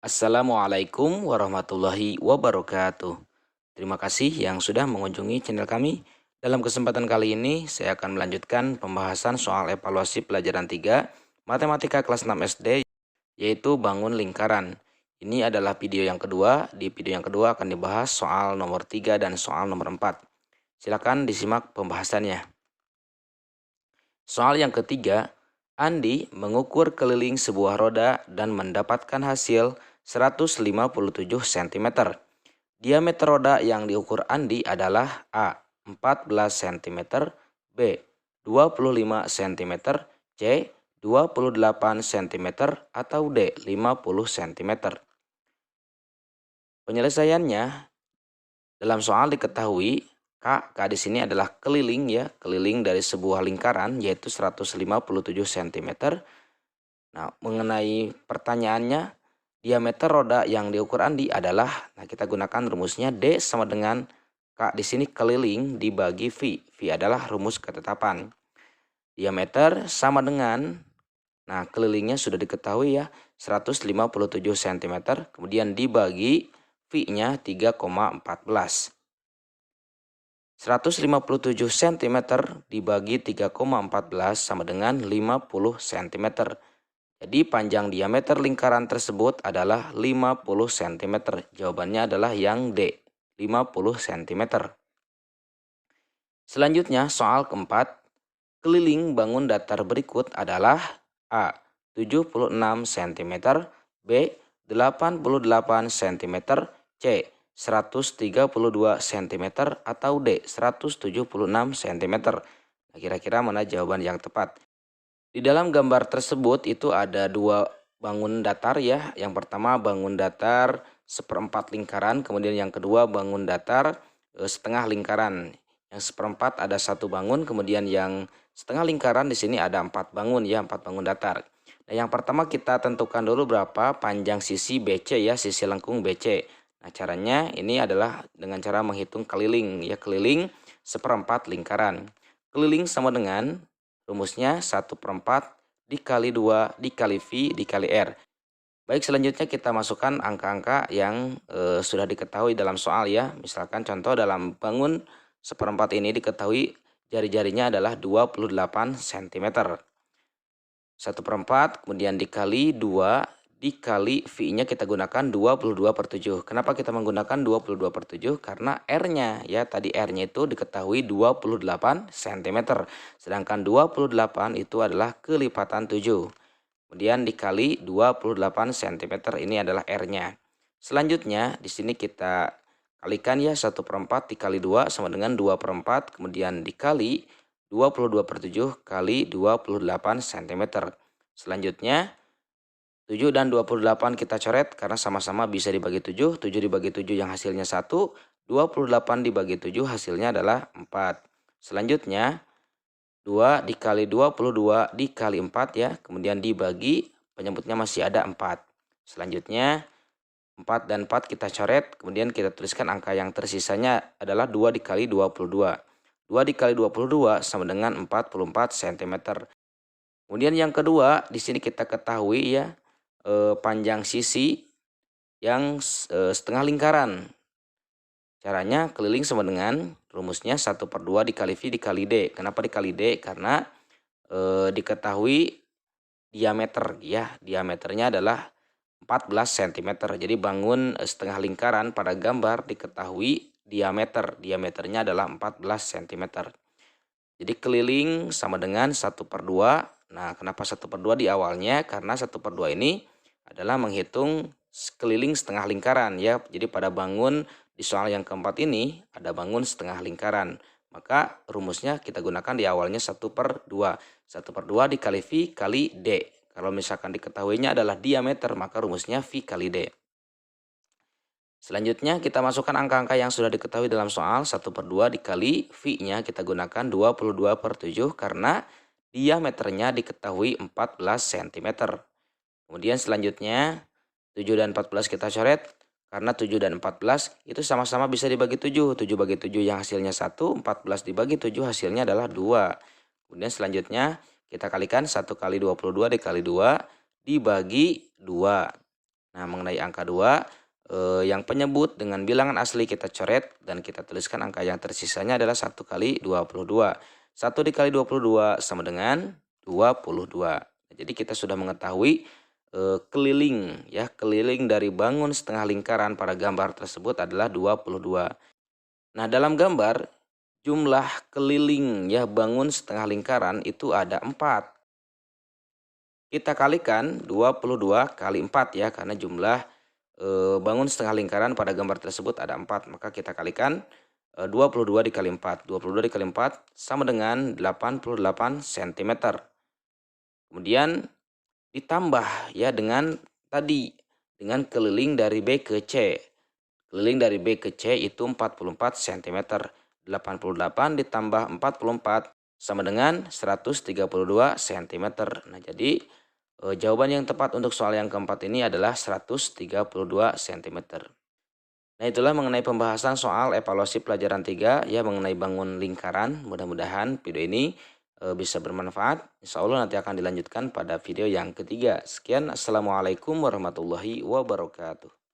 Assalamualaikum warahmatullahi wabarakatuh. Terima kasih yang sudah mengunjungi channel kami. Dalam kesempatan kali ini, saya akan melanjutkan pembahasan soal evaluasi pelajaran 3 Matematika kelas 6 SD, yaitu bangun lingkaran. Ini adalah video yang kedua. Di video yang kedua akan dibahas soal nomor 3 dan soal nomor 4. Silakan disimak pembahasannya. Soal yang ketiga, Andi mengukur keliling sebuah roda dan mendapatkan hasil 157 cm. Diameter roda yang diukur Andi adalah A. 14 cm, B. 25 cm, C. 28 cm, atau D. 50 cm. Penyelesaiannya dalam soal diketahui K di sini adalah keliling ya, keliling dari sebuah lingkaran yaitu 157 cm. Nah, mengenai pertanyaannya, diameter roda yang diukur Andi adalah, kita gunakan rumusnya D sama dengan K di sini keliling dibagi V. V adalah rumus ketetapan. Diameter sama dengan, kelilingnya sudah diketahui ya, 157 cm, kemudian dibagi V-nya 3,14. 157 cm dibagi 3,14 sama dengan 50 cm. Jadi panjang diameter lingkaran tersebut adalah 50 cm. Jawabannya adalah yang D, 50 cm. Selanjutnya soal keempat, keliling bangun datar berikut adalah A. 76 cm, B. 88 cm, C. 132 cm, atau D. 176 cm. Kira-kira mana jawaban yang tepat? Di dalam gambar tersebut itu ada dua bangun datar ya. Yang pertama bangun datar seperempat lingkaran, kemudian yang kedua bangun datar setengah lingkaran. Yang seperempat ada satu bangun, kemudian yang setengah lingkaran di sini ada 4 bangun ya, 4 bangun datar. Nah, yang pertama kita tentukan dulu berapa panjang sisi BC ya, sisi lengkung BC. Nah, caranya ini adalah dengan cara menghitung keliling ya, keliling seperempat lingkaran. Keliling sama dengan rumusnya 1/4 dikali 2 dikali V dikali R. Baik, selanjutnya kita masukkan angka-angka yang sudah diketahui dalam soal ya. Misalkan contoh dalam bangun seperempat ini diketahui jari-jarinya adalah 28 cm. 1/4 kemudian dikali 2 dikali V-nya kita gunakan 22/7. Kenapa kita menggunakan 22/7? Karena R-nya ya, tadi R-nya itu diketahui 28 cm. Sedangkan 28 itu adalah kelipatan 7. Kemudian dikali 28 cm, ini adalah R-nya. Selanjutnya di sini kita kalikan ya, 1/4 dikali 2 sama dengan 2/4, kemudian dikali 22/7 kali 28 cm. Selanjutnya 7 dan 28 kita coret karena sama-sama bisa dibagi 7. 7 dibagi 7 yang hasilnya 1. 28 dibagi 7 hasilnya adalah 4. Selanjutnya 2 dikali 22 dikali 4 ya. Kemudian dibagi, penyebutnya masih ada 4. Selanjutnya 4 dan 4 kita coret. Kemudian kita tuliskan angka yang tersisanya adalah 2 dikali 22. 2 dikali 22 sama dengan 44 cm. Kemudian yang kedua di sini kita ketahui ya, panjang sisi yang setengah lingkaran. Caranya keliling sama dengan rumusnya 1/2 dikali V dikali D. Kenapa dikali D? Karena diketahui diameter ya. Diameternya adalah 14 cm. Jadi bangun setengah lingkaran pada gambar diketahui diameter. Diameternya adalah 14 cm. Jadi keliling sama dengan 1/2. Nah, kenapa 1/2 di awalnya? Karena 1/2 ini adalah menghitung keliling setengah lingkaran ya. Jadi pada bangun di soal yang keempat ini ada bangun setengah lingkaran. Maka rumusnya kita gunakan di awalnya 1/2. 1/2 dikali V kali D. Kalau misalkan diketahuinya adalah diameter, maka rumusnya V kali D. Selanjutnya kita masukkan angka-angka yang sudah diketahui dalam soal. 1/2 dikali V-nya kita gunakan 22/7 karena diameternya diketahui 14 cm. Kemudian selanjutnya 7 dan 14 kita coret. Karena 7 dan 14 itu sama-sama bisa dibagi 7. 7 bagi 7 yang hasilnya 1. 14 dibagi 7 hasilnya adalah 2. Kemudian selanjutnya kita kalikan 1 kali 22 dikali 2 dibagi 2. Nah, Nah, mengenai angka 2, yang penyebut dengan bilangan asli kita coret dan kita tuliskan angka yang tersisanya adalah 1 kali 22. 1 dikali 22 sama dengan 22. Jadi kita sudah mengetahui keliling ya, keliling dari bangun setengah lingkaran pada gambar tersebut adalah 22. Nah, dalam gambar jumlah keliling ya bangun setengah lingkaran itu ada 4. Kita kalikan 22 kali 4 ya, karena jumlah bangun setengah lingkaran pada gambar tersebut ada 4. Maka kita kalikan 22 dikali 4. 22 dikali 4 sama dengan 88 cm. Kemudian ditambah ya dengan tadi, dengan keliling dari B ke C. Keliling dari B ke C itu 44 cm. 88 ditambah 44 sama dengan 132 cm. Nah, jadi jawaban yang tepat untuk soal yang keempat ini adalah 132 cm. Nah, itulah mengenai pembahasan soal evaluasi pelajaran 3 ya, mengenai bangun lingkaran. Mudah-mudahan video ini bisa bermanfaat. Insya Allah nanti akan dilanjutkan pada video yang ketiga. Sekian, assalamualaikum warahmatullahi wabarakatuh.